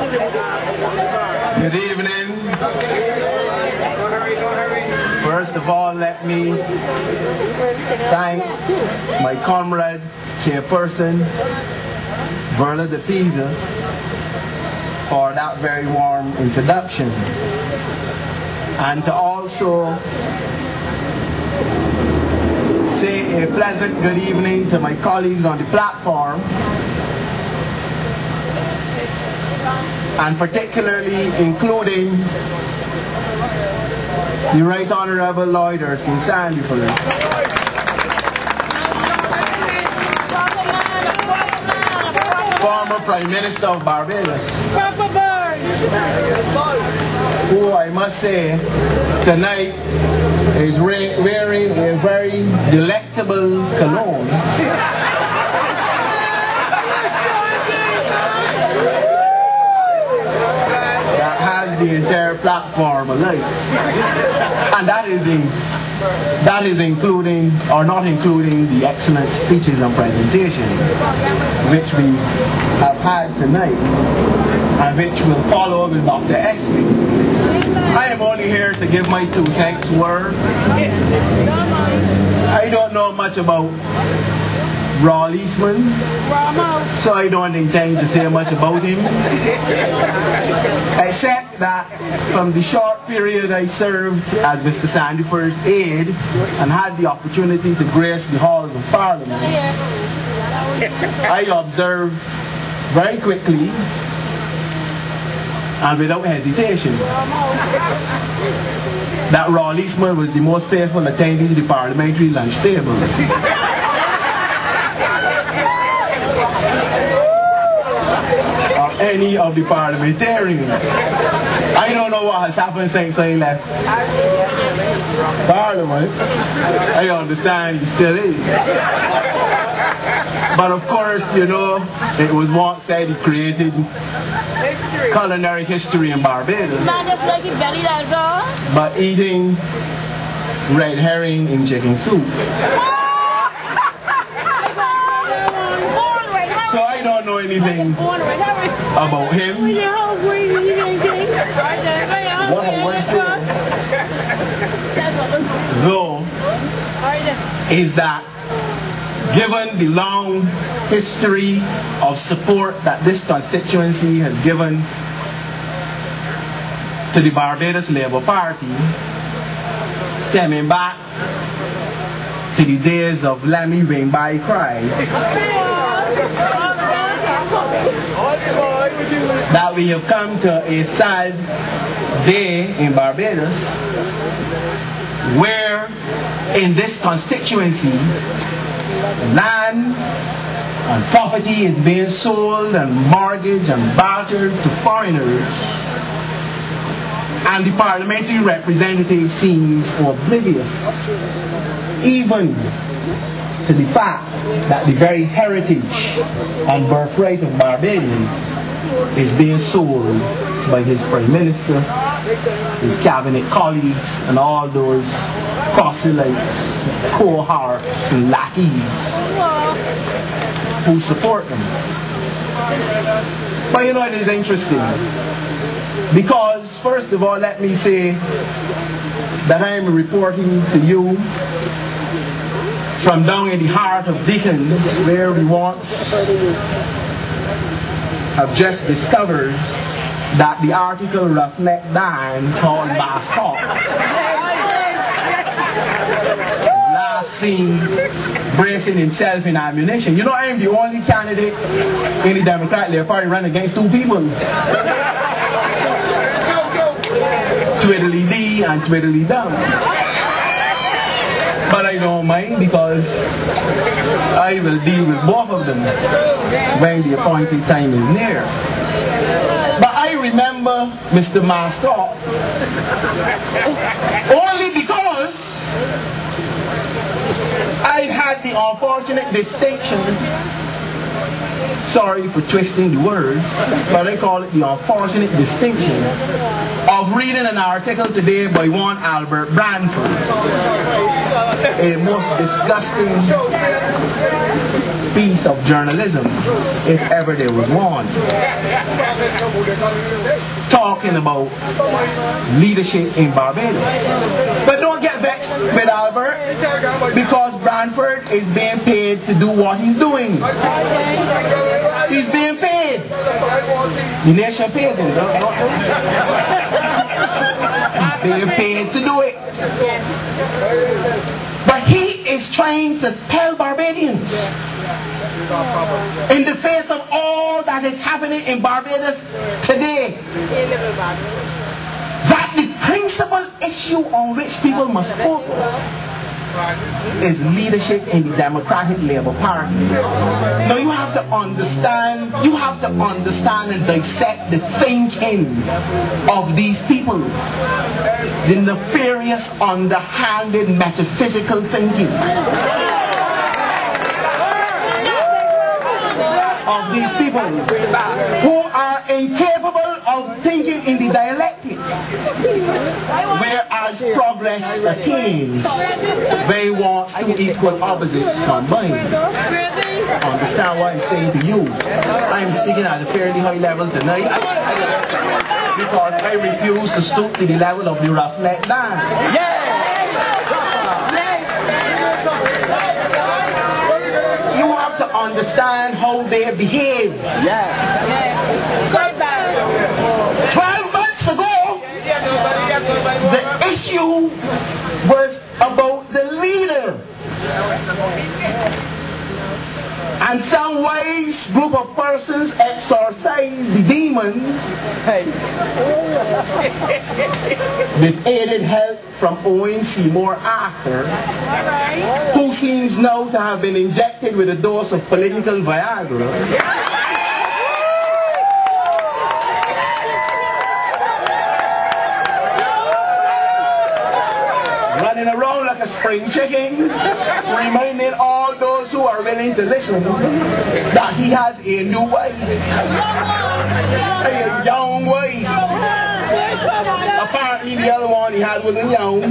Good evening. First of all, let me thank my comrade, chairperson, Verla de Pisa, for that very warm introduction. And to also say a pleasant good evening to my colleagues on the platform, and particularly including the Right Honorable Lloyd Erskine Sandiford. Former Prime Minister of Barbados, who I must say tonight is wearing a very delectable cologne. That has the entire platform alight. And that is including, or not including, the excellent speeches and presentations which we have had tonight and which will follow with Dr. Esley. I am only here to give my 2 cents worth. I don't know much about Raul Eastman, so I don't intend to say much about him, except that from the short period I served as Mr. Sandiford's aide and had the opportunity to grace the halls of Parliament, I observed very quickly and without hesitation that Raul Eastman was the most faithful attendee to the parliamentary lunch table. Or any of the parliamentarians. I don't know what has happened since I left Parliament. I understand he still is. But of course, you know, it was once said he created culinary history in Barbados by eating red herring in chicken soup. So I don't know anything about him. What I want to say, though, is that given the long history of support that this constituency has given to the Barbados Labour Party, stemming back to the days of Lemmy Wingby Cry, that we have come to a sad day in Barbados where in this constituency land and property is being sold and mortgaged and bartered to foreigners, and the parliamentary representative seems oblivious even to the fact that the very heritage and birthright of Barbadians is being sold by his Prime Minister, his cabinet colleagues, and all those proselytes, cohorts, and lackeys who support them. But you know, it is interesting because, first of all, let me say that I am reporting to you from down in the heart of Dickens, where we once have just discovered that the article Roughneck Dan called Bascom last seen bracing himself in ammunition. You know, I am the only candidate in the Democratic Labour Party running against 2 people. Twiddly-dee and twiddly-dum. But I don't mind because I will deal with both of them when the appointed time is near. But I remember Mr. Mascot only because I had the unfortunate distinction, sorry for twisting the word, but I call it the unfortunate distinction of reading an article today by one Albert Branford, a most disgusting piece of journalism, if ever there was one, talking about leadership in Barbados. But don't get vexed with Albert, because Branford is being paid to do what he's doing. He's being paid. The nation pays him. He's being paid to do it. But he is trying to tell Barbadians, in the face of all that is happening in Barbados today, that the principal issue on which people must focus is leadership in the Democratic Labour Party. Now you have to understand and dissect the thinking of these people. The nefarious, underhanded, metaphysical thinking of these people who are incapable of thinking in the dialectic, whereas progress attains, they want two equal opposites combined. Understand what I'm saying to you? I'm speaking at a fairly high level tonight because I refuse to stoop to the level of the roughneck man. You have to understand how they behave. 12 months ago, the issue was about the leader. And some wise group of persons exorcised the demon with aided help from Owen Seymour Arthur, who seems now to have been injected with a dose of political Viagra. Running around like a spring chicken, reminding all those who are willing to listen that he has a new wife, a young wife. Apparently the other one he had wasn't young,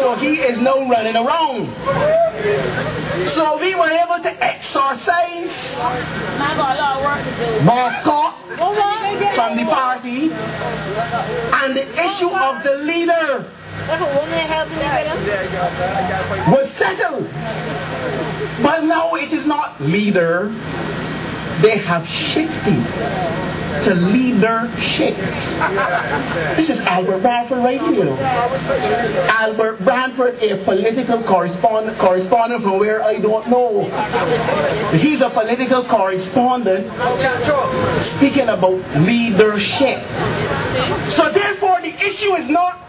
so he is now running around. So we were able to exorcise mascot from the party, and the issue of the leader was settled. But now it is not leader. They have shifted to leadership. This is Albert Branford right here, you know. Albert Branford, a political correspondent from where I don't know. He's a political correspondent speaking about leadership. So therefore the issue is not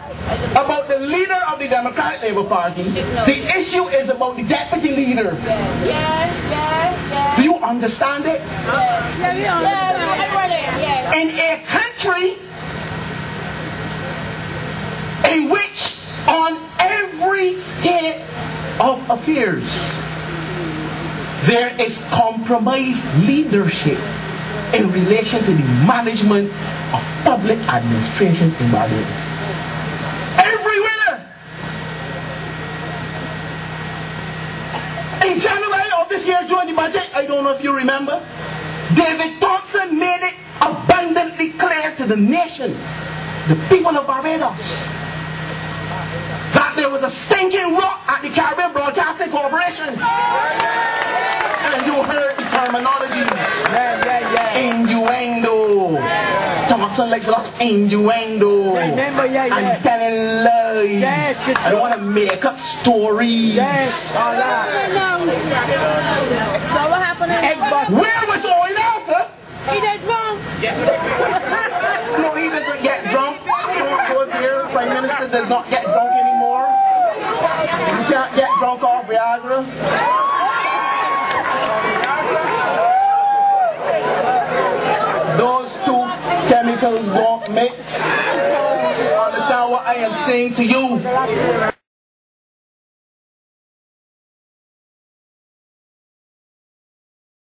about the leader of the Democratic Labour Party. The issue is about the deputy leader. Yes. Do you understand it? Yes. In a country in which on every state of affairs there is compromised leadership in relation to the management of public administration in Barbados. Everywhere! In January of this year during the budget, I don't know if you remember, David Thompson made it abundantly clear to the nation, the people of Barbados, that there was a stinking rock at the Caribbean Broadcasting Corporation. And you heard the terminology. Innuendo. Thompson likes a lot of innuendo. And he's telling lies. I don't want to make up stories. So what happened? Where was Owen Arthur? He did drunk. No, he doesn't get drunk. Don't go there. Prime Minister does not get drunk anymore. You can't get drunk off Viagra. Those two chemicals won't mix. Understand what I am saying to you?